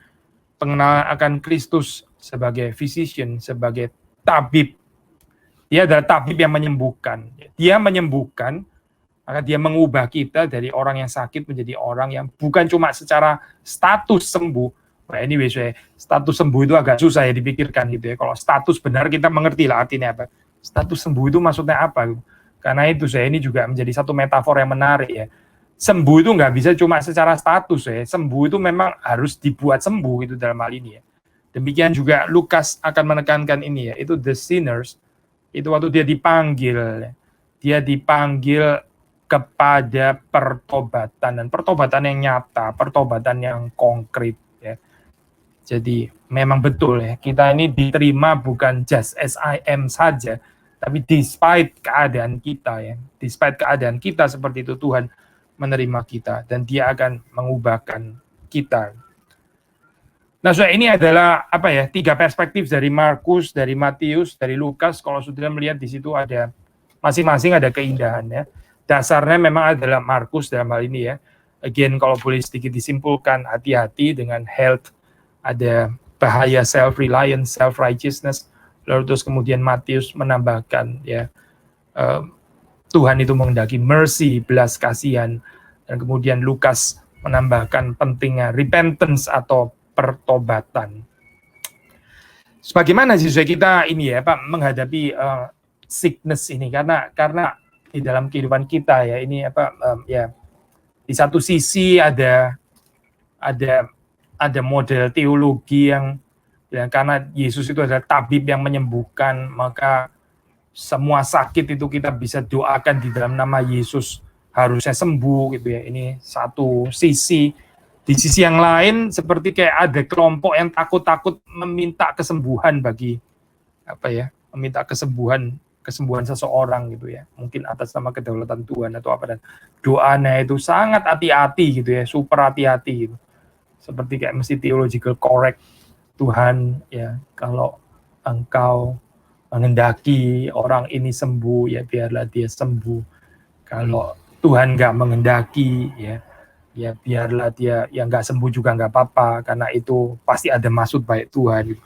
pengenalan akan Kristus sebagai physician, sebagai tabib. Dia adalah tabib yang menyembuhkan. Dia menyembuhkan, maka dia mengubah kita dari orang yang sakit menjadi orang yang bukan cuma secara status sembuh. Nah, anyway, status sembuh itu agak susah ya dipikirkan gitu ya. Kalau status benar kita mengerti lah artinya apa. Status sembuh itu maksudnya apa? Karena itu ini juga menjadi satu metafor yang menarik ya. Sembuh itu nggak bisa cuma secara status ya. Sembuh itu memang harus dibuat sembuh itu dalam hal ini ya. Demikian juga Lukas akan menekankan ini ya, itu the sinners, itu waktu dia dipanggil kepada pertobatan, dan pertobatan yang nyata, pertobatan yang konkret ya. Jadi memang betul ya, kita ini diterima bukan just as I am saja, tapi despite keadaan kita ya, despite keadaan kita seperti itu, Tuhan menerima kita dan Dia akan mengubahkan kita. Nah, so ini adalah apa ya, 3 perspektif dari Markus, dari Matius, dari Lukas. Kalau sudah melihat di situ ada masing-masing ada keindahannya. Dasarnya memang adalah Markus dalam hal ini ya. Again, kalau boleh sedikit disimpulkan, hati-hati dengan health, ada bahaya self-reliance, self-righteousness. Lalu terus kemudian Matius menambahkan ya, Tuhan itu menghendaki mercy, belas kasihan. Dan kemudian Lukas menambahkan pentingnya repentance atau pertobatan. Sebagaimana sih kita ini ya Pak menghadapi sickness ini, karena di dalam kehidupan kita ya ini apa ya, di satu sisi ada model teologi yang ya, karena Yesus itu adalah tabib yang menyembuhkan, maka semua sakit itu kita bisa doakan di dalam nama Yesus harusnya sembuh gitu ya. Ini satu sisi. Di sisi yang lain seperti kayak ada kelompok yang takut-takut meminta kesembuhan bagi apa ya, meminta kesembuhan seseorang gitu ya. Mungkin atas nama kedaulatan Tuhan atau apa, dan doanya itu sangat hati-hati gitu ya, super hati-hati gitu. Seperti kayak mesti theological correct. Tuhan ya, kalau Engkau menghendaki orang ini sembuh ya biarlah dia sembuh. Kalau Tuhan nggak menghendaki ya biarlah dia yang nggak sembuh juga nggak apa-apa, karena itu pasti ada maksud baik Tuhan.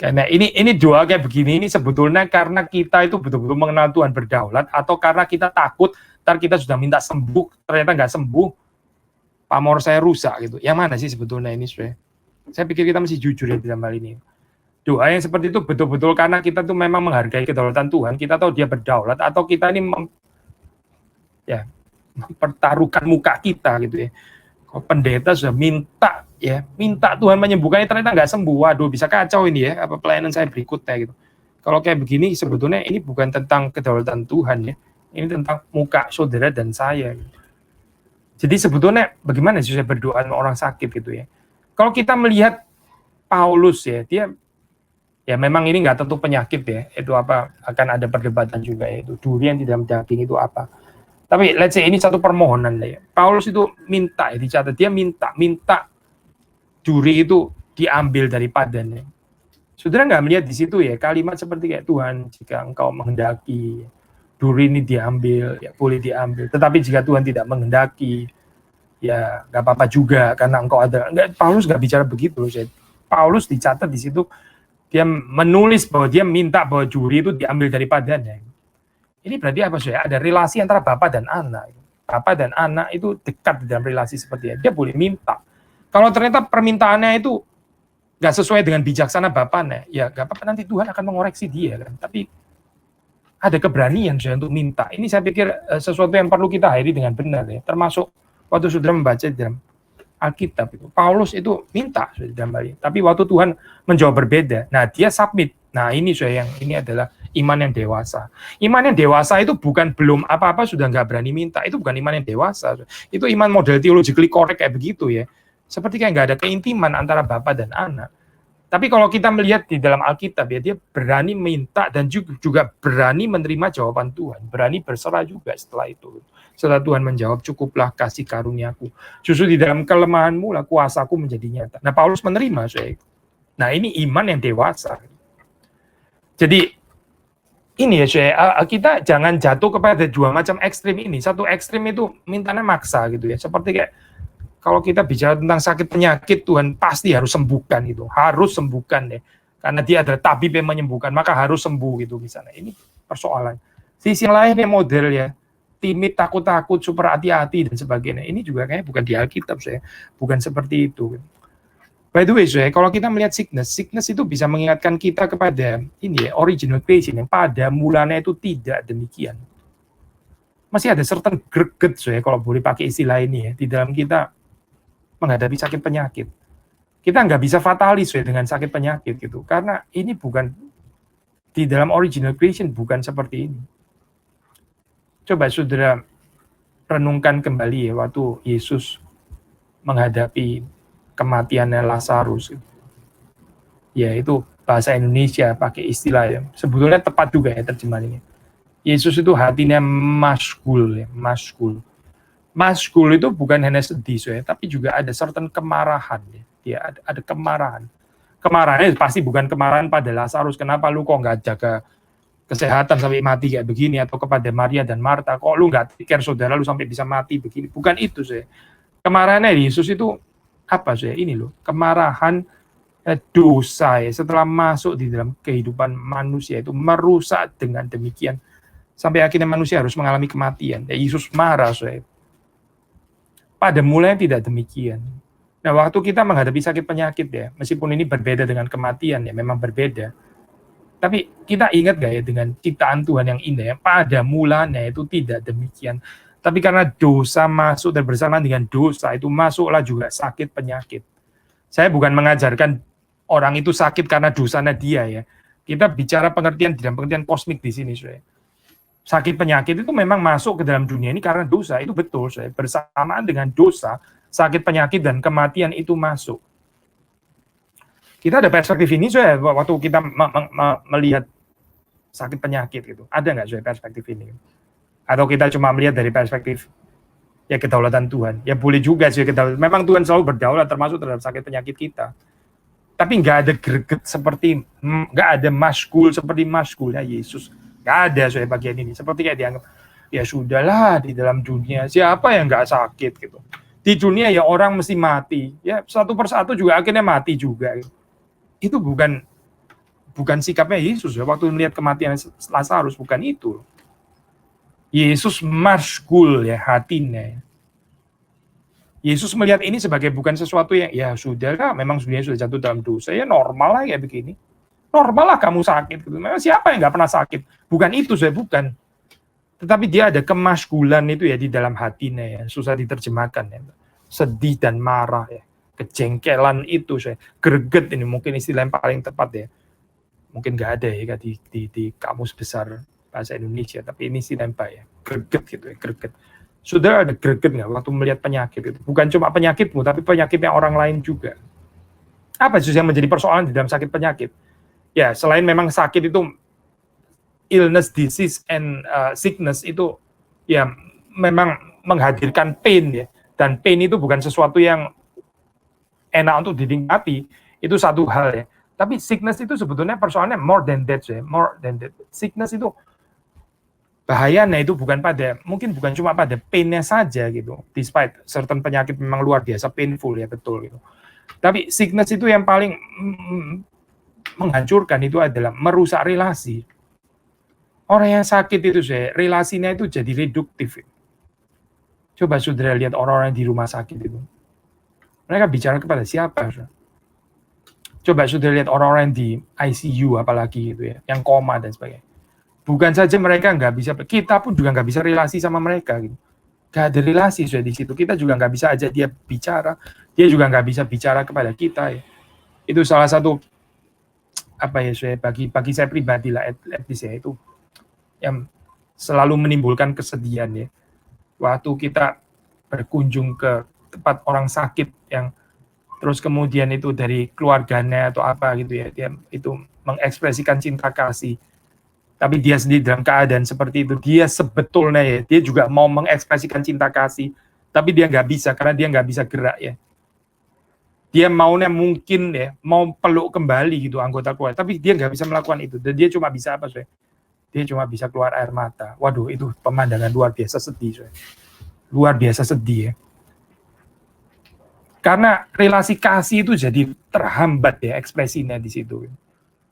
Karena ini doa kayak begini ini sebetulnya karena kita itu betul-betul mengenal Tuhan berdaulat, atau karena kita takut ntar kita sudah minta sembuh ternyata nggak sembuh, pamor saya rusak gitu. Yang mana sih sebetulnya ini, saya pikir kita mesti jujur ya dalam hal ini. Doa yang seperti itu betul-betul karena kita tuh memang menghargai kedaulatan Tuhan, kita tahu Dia berdaulat, atau kita ini mempertaruhkan muka kita gitu ya. Kalau pendeta sudah minta Tuhan menyembuhkan, ternyata nggak sembuh, waduh bisa kacau ini ya, apa pelayanan saya berikutnya gitu. Kalau kayak begini sebetulnya ini bukan tentang kedaulatan Tuhan ya, ini tentang muka saudara dan saya gitu. Jadi sebetulnya bagaimana sih saya berdoa sama orang sakit gitu ya. Kalau kita melihat Paulus ya, dia ya memang ini nggak tentu penyakit ya, itu apa akan ada perdebatan juga ya, itu durian di dalam daging itu apa. Tapi let's say ini satu permohonan ya. Paulus itu minta, ya dicatat dia minta duri itu diambil daripadanya. Saudara nggak melihat di situ ya kalimat seperti kayak Tuhan jika Engkau menghendaki duri ini diambil, ya boleh diambil. Tetapi jika Tuhan tidak menghendaki, ya nggak apa-apa juga karena Engkau ada. Enggak, Paulus nggak bicara begitu. Paulus dicatat di situ dia menulis bahwa dia minta bahwa duri itu diambil daripadanya. Ini berarti apa sih? Ada relasi antara bapak dan anak. Bapak dan anak itu dekat dalam relasi seperti itu. Dia boleh minta. Kalau ternyata permintaannya itu nggak sesuai dengan bijaksana bapaknya, ya nggak apa-apa, nanti Tuhan akan mengoreksi dia kan. Tapi ada keberanian saya untuk minta. Ini saya pikir sesuatu yang perlu kita hayati dengan benar ya. Termasuk waktu saudara membaca di dalam Alkitab itu, Paulus itu minta dalam hal ini. Tapi waktu Tuhan menjawab berbeda, nah dia submit. Nah ini saya yang ini adalah iman yang dewasa. Iman yang dewasa itu bukan belum apa-apa sudah nggak berani minta. Itu bukan iman yang dewasa. Itu iman model theologically correct kayak begitu ya. Seperti kayak nggak ada keintiman antara bapak dan anak. Tapi kalau kita melihat di dalam Alkitab ya, dia berani minta dan juga berani menerima jawaban Tuhan. Berani berserah juga setelah itu. Setelah Tuhan menjawab, cukuplah kasih karuniaku. Justru di dalam kelemahanmu lah kuasaku menjadi nyata. Nah Paulus menerima saya. Nah ini iman yang dewasa. Jadi ini ya saya, kita jangan jatuh kepada dua macam ekstrim ini. Satu ekstrim itu mintanya maksa gitu ya. Seperti kayak kalau kita bicara tentang sakit penyakit, Tuhan pasti harus sembuhkan itu. Harus sembuhkan ya. Karena dia adalah tabib yang menyembuhkan, maka harus sembuh gitu misalnya. Ini persoalan. Sisi lainnya model ya, timid, takut-takut, super hati-hati dan sebagainya. Ini juga kayaknya bukan di Alkitab saya. Bukan seperti itu. By the way, saya kalau kita melihat sickness itu bisa mengingatkan kita kepada ini ya, original creation yang pada mulanya itu tidak demikian. Masih ada certain greget saya kalau boleh pakai istilah ini ya, di dalam kita menghadapi sakit penyakit. Kita nggak bisa fatalis dengan sakit penyakit gitu, karena ini bukan di dalam original creation, bukan seperti ini. Coba saudara renungkan kembali ya, waktu Yesus menghadapi kematiannya Lazarus. Ya itu bahasa Indonesia pakai istilah yang sebetulnya tepat juga ya terjemahan ini. Yesus itu hatinya maskul ya, maskul. Maskul itu bukan hanya sedih, tapi juga ada certain kemarahan ya. Ya ada kemarahan. Kemarahannya pasti bukan kemarahan pada Lazarus, kenapa lu kok nggak jaga kesehatan sampai mati kayak begini, atau kepada Maria dan Marta, kok lu nggak pikir saudara lu sampai bisa mati begini. Bukan itu saya. Kemarahannya Yesus itu apa saya? Ini loh, kemarahan dosa ya, setelah masuk di dalam kehidupan manusia itu merusak dengan demikian sampai akhirnya manusia harus mengalami kematian. Ya, Yesus marah saya. Pada mulanya tidak demikian. Nah, waktu kita menghadapi sakit penyakit ya, meskipun ini berbeda dengan kematian ya, memang berbeda. Tapi kita ingat gak ya dengan ciptaan Tuhan yang indah ya, pada mulanya itu tidak demikian. Tapi karena dosa masuk dan bersamaan dengan dosa itu masuklah juga sakit penyakit. Saya bukan mengajarkan orang itu sakit karena dosanya dia ya. Kita bicara pengertian dalam pengertian kosmik di sini, saya. Sakit penyakit itu memang masuk ke dalam dunia ini karena dosa, itu betul, saya. Bersamaan dengan dosa, sakit penyakit dan kematian itu masuk. Kita ada perspektif ini, saya, waktu kita melihat sakit penyakit gitu. Ada nggak saya perspektif ini? Atau kita cuma melihat dari perspektif ya kedaulatan Tuhan? Ya boleh juga sih kedaulatan. Memang Tuhan selalu berdaulat termasuk terhadap sakit penyakit kita. Tapi nggak ada greget seperti, nggak ada maskul seperti maskulnya Yesus. Nggak ada saya bagian ini. Seperti kayak dianggap, ya sudahlah di dalam dunia siapa yang nggak sakit gitu. Di dunia ya orang mesti mati. Ya satu persatu juga akhirnya mati juga. Itu bukan sikapnya Yesus ya. Waktu melihat kematian Lazarus bukan itu. Yesus maskul ya hatinya. Yesus melihat ini sebagai bukan sesuatu yang ya sudahlah, memang dunia sudah jatuh dalam dosa, ya normal lah ya begini. Normal lah kamu sakit. Memang siapa yang nggak pernah sakit? Bukan itu, saya bukan. Tetapi dia ada kemaskulan itu ya di dalam hatinya ya, susah diterjemahkan ya. Sedih dan marah ya, kejengkelan itu saya, greget ini mungkin istilah yang paling tepat ya. Mungkin nggak ada ya di kamus besar bahasa Indonesia, tapi ini istilah yang baik ya, greget gitu ya, greget. Sudah ada greget nggak waktu melihat penyakit itu? Bukan cuma penyakitmu, tapi penyakitnya orang lain juga. Apa sih yang menjadi persoalan di dalam sakit penyakit? Ya, selain memang sakit itu, illness, disease, and sickness itu ya memang menghadirkan pain ya. Dan pain itu bukan sesuatu yang enak untuk dinikmati, itu satu hal ya. Tapi sickness itu sebetulnya persoalannya more than that ya, more than that. Sickness itu bahayanya itu mungkin bukan cuma pada pain-nya saja gitu. Despite certain penyakit memang luar biasa painful ya, betul gitu. Tapi sickness itu yang paling menghancurkan itu adalah merusak relasi. Orang yang sakit itu relasinya itu jadi reduktif. Coba saudara lihat orang-orang di rumah sakit itu. Mereka bicara kepada siapa? Coba saudara lihat orang-orang di ICU apalagi gitu ya, yang koma dan sebagainya. Bukan saja mereka nggak bisa, kita pun juga nggak bisa relasi sama mereka gitu. Nggak ada relasi sudah di situ. Kita juga nggak bisa ajak dia bicara. Dia juga nggak bisa bicara kepada kita ya. Itu salah satu apa ya, bagi saya pribadi lah, at least ya, itu yang selalu menimbulkan kesedihan ya. Waktu kita berkunjung ke tempat orang sakit yang terus kemudian itu dari keluarganya atau apa gitu ya, dia itu mengekspresikan cinta kasih. Tapi dia sendiri dalam keadaan seperti itu, dia sebetulnya ya, dia juga mau mengekspresikan cinta kasih, tapi dia nggak bisa karena dia nggak bisa gerak ya. Dia maunya mungkin ya, mau peluk kembali gitu anggota keluarga, tapi dia nggak bisa melakukan itu. Dan dia cuma bisa apa, Soe? Dia cuma bisa keluar air mata. Waduh, itu pemandangan luar biasa sedih, Soe. Luar biasa sedih ya. Karena relasi kasih itu jadi terhambat ya ekspresinya di situ.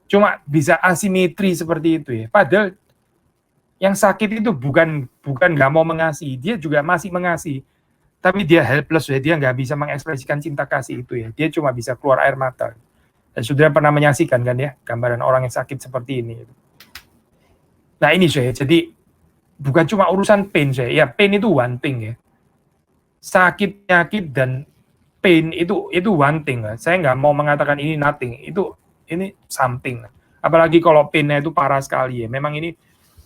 Cuma bisa asimetri seperti itu ya. Padahal yang sakit itu bukan nggak mau mengasihi, dia juga masih mengasihi. Tapi dia helpless ya, dia nggak bisa mengekspresikan cinta kasih itu ya. Dia cuma bisa keluar air mata. Dan saudara pernah menyaksikan kan ya, gambaran orang yang sakit seperti ini. Nah ini saya, jadi bukan cuma urusan pain saya. Ya pain itu one thing ya. Sakit, penyakit, dan pain itu one thing lah. Saya nggak mau mengatakan ini nothing, ini something. Apalagi kalau pain-nya itu parah sekali ya. Memang ini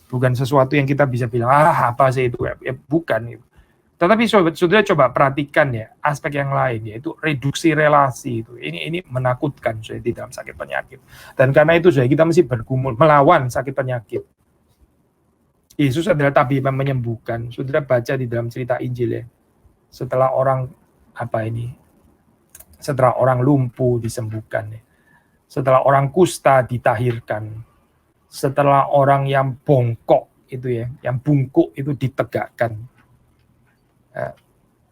bukan sesuatu yang kita bisa bilang apa sih itu ya bukan gitu. Tetapi saudara coba perhatikan ya aspek yang lain, yaitu reduksi relasi itu. Ini menakutkan di dalam sakit penyakit. Dan karena itu kita mesti bergumul melawan sakit penyakit. Yesus adalah tabib yang menyembuhkan. Saudara baca di dalam cerita Injil ya. Setelah orang setelah orang lumpuh disembuhkan ya. Setelah orang kusta ditahirkan. Setelah orang yang bongkok itu ya, yang bungkuk itu ditegakkan.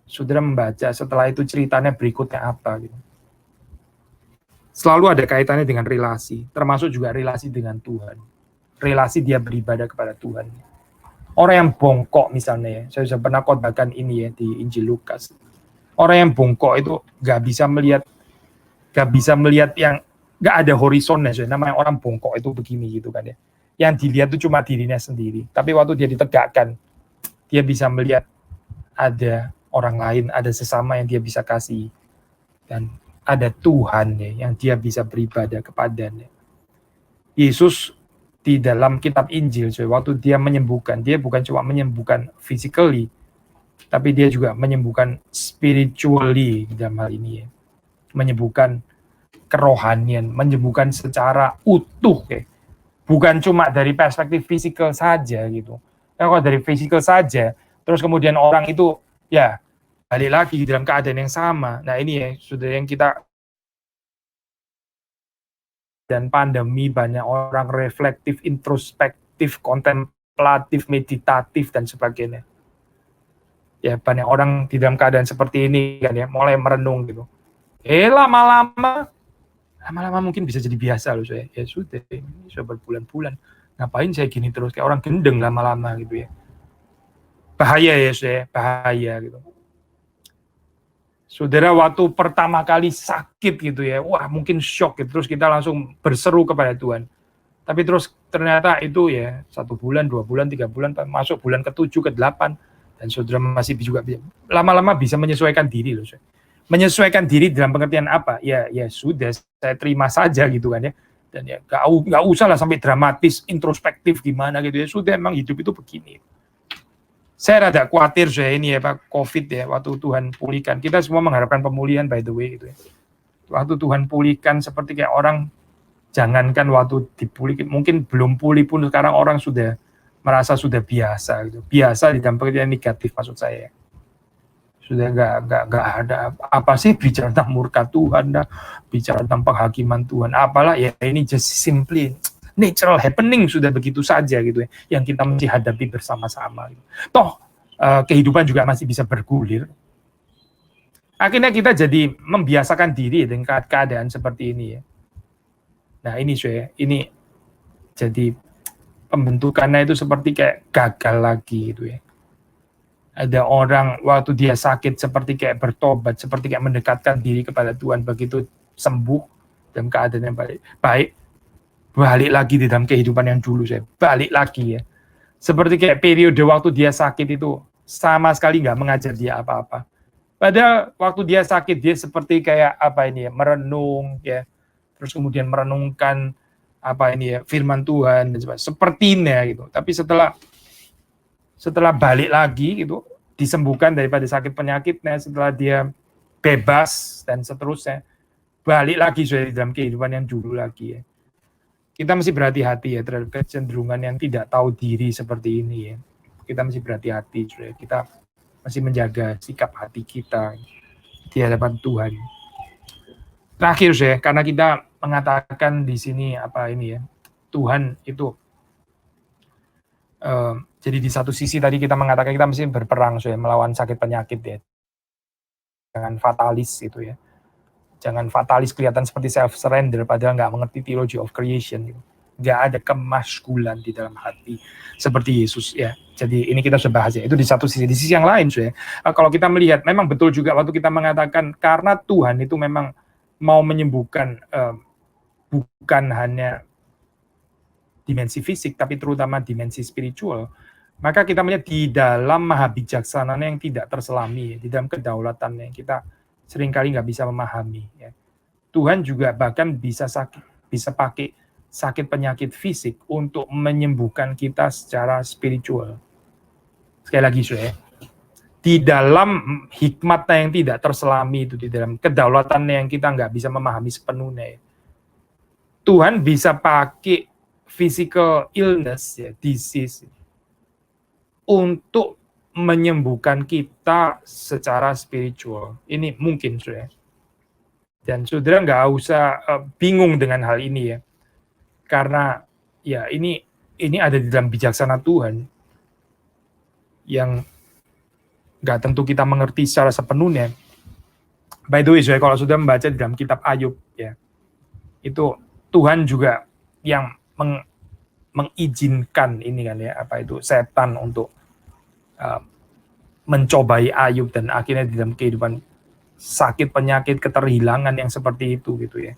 Saudara membaca setelah itu ceritanya berikutnya apa gitu. Selalu ada kaitannya dengan relasi, termasuk juga relasi dengan Tuhan. Relasi dia beribadah kepada Tuhan. Orang yang bongkok misalnya ya, saya sudah pernah khotbahkan ini ya di Injil Lukas. Orang yang bongkok itu nggak bisa melihat yang nggak ada horizonnya. Namanya orang bongkok itu begini gitu kan ya. Yang dilihat itu cuma dirinya sendiri. Tapi waktu dia ditegakkan, dia bisa melihat ada orang lain, ada sesama yang dia bisa kasih, dan ada Tuhan ya, yang dia bisa beribadah kepadanya. Yesus di dalam kitab Injil, waktu dia menyembuhkan, dia bukan cuma menyembuhkan physically, tapi dia juga menyembuhkan spiritually dalam hal ini ya. Menyembuhkan kerohanian, menyembuhkan secara utuh ya. Bukan cuma dari perspektif fisikal saja gitu. Kalau dari fisikal saja, terus kemudian orang itu ya balik lagi dalam keadaan yang sama. Nah ini ya sudah yang kita, dan pandemi banyak orang reflektif, introspektif, kontemplatif, meditatif dan sebagainya. Ya banyak orang di dalam keadaan seperti ini kan ya, mulai merenung gitu. Lama-lama mungkin bisa jadi biasa loh saya. Ya sudah, ini sudah berbulan-bulan. Ngapain saya gini terus, kayak orang gendeng lama-lama gitu ya. Bahaya ya saya, bahaya gitu. Saudara waktu pertama kali sakit gitu ya, wah mungkin shock gitu, terus kita langsung berseru kepada Tuhan. Tapi terus ternyata itu ya 1 bulan, 2 bulan, 3 bulan, masuk bulan ke-7, ke-8, dan saudara masih juga lama-lama bisa menyesuaikan diri loh. Menyesuaikan diri dalam pengertian apa? Ya sudah, saya terima saja gitu kan ya. Dan ya nggak usah lah sampai dramatis, introspektif gimana gitu ya. Sudah, emang hidup itu begini. Saya rada khawatir ini ya Pak, COVID ya, waktu Tuhan pulihkan. Kita semua mengharapkan pemulihan by the way gitu ya. Waktu Tuhan pulihkan seperti kayak orang, jangankan waktu dipulihkan, mungkin belum pulih pun sekarang orang sudah merasa sudah biasa gitu. Biasa di dalam pengertian negatif maksud saya. Sudah nggak ada apa sih bicara tentang murka Tuhan, bicara tentang penghakiman Tuhan, apalah ya, ini just simply natural happening, sudah begitu saja gitu ya, yang kita mesti hadapi bersama-sama. Gitu. Toh kehidupan juga masih bisa bergulir. Akhirnya kita jadi membiasakan diri dengan keadaan seperti ini ya. Nah ini ini jadi pembentukannya itu seperti kayak gagal lagi gitu ya. Ada orang waktu dia sakit seperti kayak bertobat, seperti kayak mendekatkan diri kepada Tuhan, begitu sembuh dalam keadaan yang baik, balik lagi di dalam kehidupan yang dulu balik lagi ya. Seperti kayak periode waktu dia sakit itu sama sekali nggak mengajar dia apa-apa. Padahal waktu dia sakit dia seperti kayak merenung ya, terus kemudian merenungkan firman Tuhan dan sebagainya, sepertinya gitu. Tapi setelah balik lagi gitu, disembuhkan daripada sakit penyakitnya, setelah dia bebas dan seterusnya, balik lagi di dalam kehidupan yang dulu lagi ya. Kita mesti berhati-hati ya terhadap kecenderungan yang tidak tahu diri seperti ini ya. Kita mesti berhati-hati, kita mesti menjaga sikap hati kita di hadapan Tuhan. Terakhir karena kita mengatakan di sini Tuhan itu jadi di satu sisi tadi kita mengatakan kita mesti berperang melawan sakit penyakit ya. Jangan fatalis gitu ya. Jangan fatalis kelihatan seperti self-surrender padahal nggak mengerti theology of creation. Gitu. Nggak ada kemaskulan di dalam hati seperti Yesus ya. Jadi ini kita sudah bahas ya. Itu di satu sisi. Di sisi yang lain kalau kita melihat memang betul juga waktu kita mengatakan karena Tuhan itu memang mau menyembuhkan bukan hanya dimensi fisik, tapi terutama dimensi spiritual, maka kita melihat di dalam maha bijaksananya yang tidak terselami, di dalam kedaulatannya kita seringkali nggak bisa memahami. Ya. Tuhan juga bahkan bisa pakai sakit penyakit fisik untuk menyembuhkan kita secara spiritual. Sekali lagi, saudara, di dalam hikmatnya yang tidak terselami itu, di dalam kedaulatannya yang kita nggak bisa memahami sepenuhnya, Tuhan bisa pakai physical illness, ya, disease, untuk menyembuhkan kita secara spiritual. Ini mungkin, saudara. Dan saudara nggak usah bingung dengan hal ini, ya, karena ya ini ada di dalam bijaksana Tuhan yang nggak tentu kita mengerti secara sepenuhnya. By the way, saudara, kalau sudah membaca di dalam kitab Ayub, ya, itu Tuhan juga yang mengizinkan ini kan, ya, apa itu, setan untuk mencobai Ayub, dan akhirnya di dalam kehidupan sakit penyakit keterhilangan yang seperti itu gitu, ya.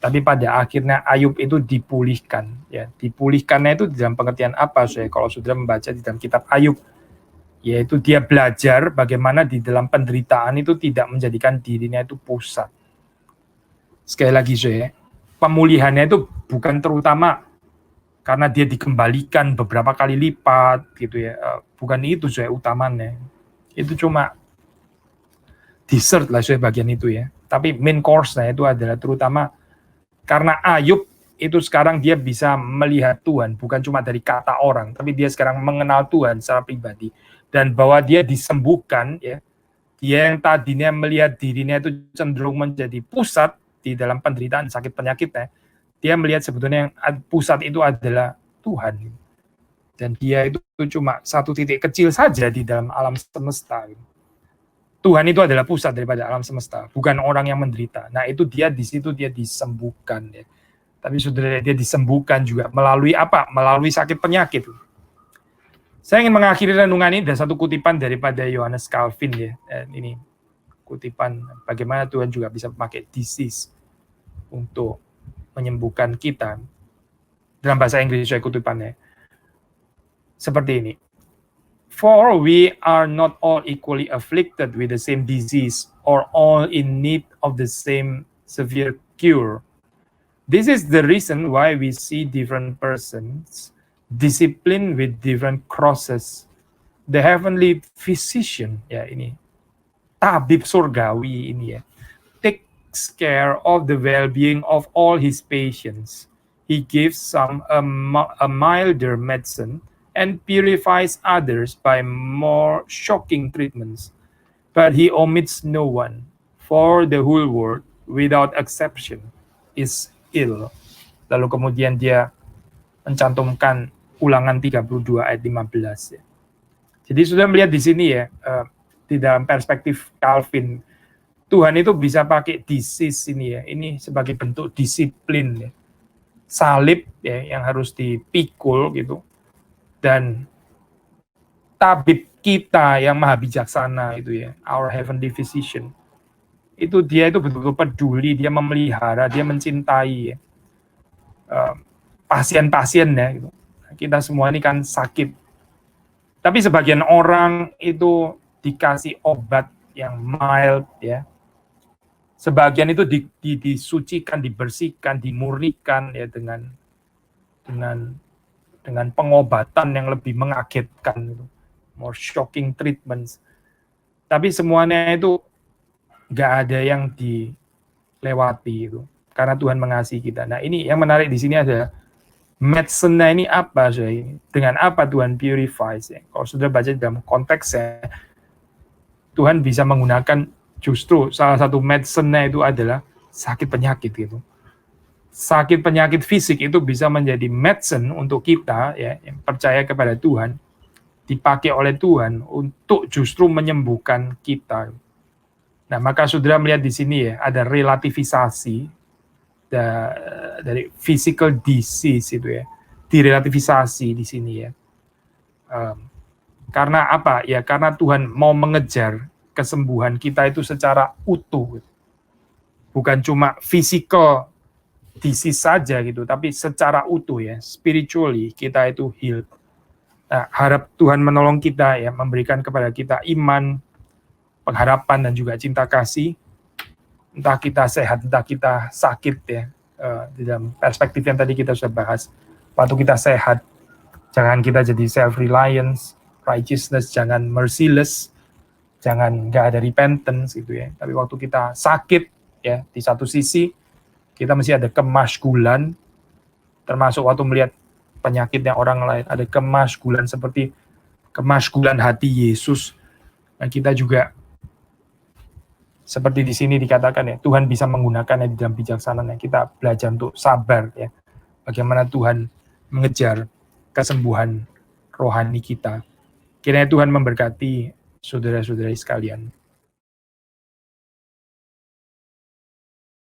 Tapi pada akhirnya Ayub itu dipulihkan, ya. Dipulihkannya itu dalam pengertian apa, saudara? Kalau sudah membaca di dalam kitab Ayub, yaitu dia belajar bagaimana di dalam penderitaan itu tidak menjadikan dirinya itu pusat. Sekali lagi, saudara, pemulihannya itu bukan terutama karena dia dikembalikan beberapa kali lipat gitu, ya. Bukan itu, saudara, utamanya. Itu cuma dessert lah, saudara, bagian itu, ya. Tapi main course-nya itu adalah terutama karena Ayub itu sekarang dia bisa melihat Tuhan bukan cuma dari kata orang, tapi dia sekarang mengenal Tuhan secara pribadi, dan bahwa dia disembuhkan, ya. Dia yang tadinya melihat dirinya itu cenderung menjadi pusat di dalam penderitaan sakit penyakitnya, dia melihat sebetulnya yang pusat itu adalah Tuhan, dan dia itu cuma satu titik kecil saja di dalam alam semesta. Tuhan itu adalah pusat daripada alam semesta, bukan orang yang menderita. Nah, itu dia di situ dia disembuhkan, ya. Tapi saudara, dia disembuhkan juga melalui apa? Melalui sakit penyakit. Saya ingin mengakhiri renungan ini dengan satu kutipan daripada Johannes Calvin, ya. Dan ini kutipan bagaimana Tuhan juga bisa memakai disease untuk menyembuhkan kita. Dalam bahasa Inggris saya kutipannya seperti ini. For we are not all equally afflicted with the same disease or all in need of the same severe cure. This is the reason why we see different persons disciplined with different crosses. The heavenly physician, ya, ini tabib surgawi ini, ya, takes care of the well-being of all his patients. He gives some a milder medicine and purifies others by more shocking treatments. But he omits no one, for the whole world, without exception, is ill. Lalu kemudian dia mencantumkan Ulangan 32 ayat 15. Ya. Jadi sudah melihat di sini, ya, di dalam perspektif Calvin, Tuhan itu bisa pakai disease ini, ya, ini sebagai bentuk disiplin, ya. Salib, ya, yang harus dipikul gitu, dan tabib kita yang maha bijaksana itu, ya, our heavenly physician, itu dia itu betul-betul peduli, dia memelihara, dia mencintai, ya, pasien-pasiennya gitu. Kita semua ini kan sakit, tapi sebagian orang itu dikasih obat yang mild, ya. Sebagian itu disucikan, dibersihkan, dimurnikan, ya, dengan pengobatan yang lebih mengagetkan, gitu. More shocking treatments. Tapi semuanya itu nggak ada yang dilewati itu, karena Tuhan mengasihi kita. Nah, ini yang menarik di sini adalah medicine-nya ini apa, saudara? Dengan apa Tuhan purifies, ya? Kalau sudah baca dalam konteksnya, Tuhan bisa menggunakan justru salah satu medicine-nya itu adalah sakit penyakit gitu. Sakit penyakit fisik itu bisa menjadi medicine untuk kita, ya, yang percaya kepada Tuhan, dipakai oleh Tuhan untuk justru menyembuhkan kita. Nah, maka saudara melihat di sini, ya, ada relativisasi dari physical disease itu, ya, direlativisasi di sini, ya. Karena apa? Ya, karena Tuhan mau mengejar kesembuhan kita itu secara utuh, bukan cuma physical disease saja gitu, tapi secara utuh, ya, spiritually kita itu healed. Nah, harap Tuhan menolong kita, ya, memberikan kepada kita iman, pengharapan, dan juga cinta kasih, entah kita sehat, entah kita sakit ya, di dalam perspektif yang tadi kita sudah bahas. Waktu kita sehat, jangan kita jadi self-reliance, righteousness, jangan merciless, jangan nggak ada repentance gitu ya. Tapi waktu kita sakit ya, di satu sisi kita mesti ada kemaskulan, termasuk waktu melihat penyakitnya orang lain, ada kemaskulan seperti kemaskulan hati Yesus. Dan kita juga seperti di sini dikatakan ya, Tuhan bisa menggunakannya di dalam bijaksanaan. Kita belajar untuk sabar ya. Bagaimana Tuhan mengejar kesembuhan rohani kita. Kiranya Tuhan memberkati saudara-saudari sekalian.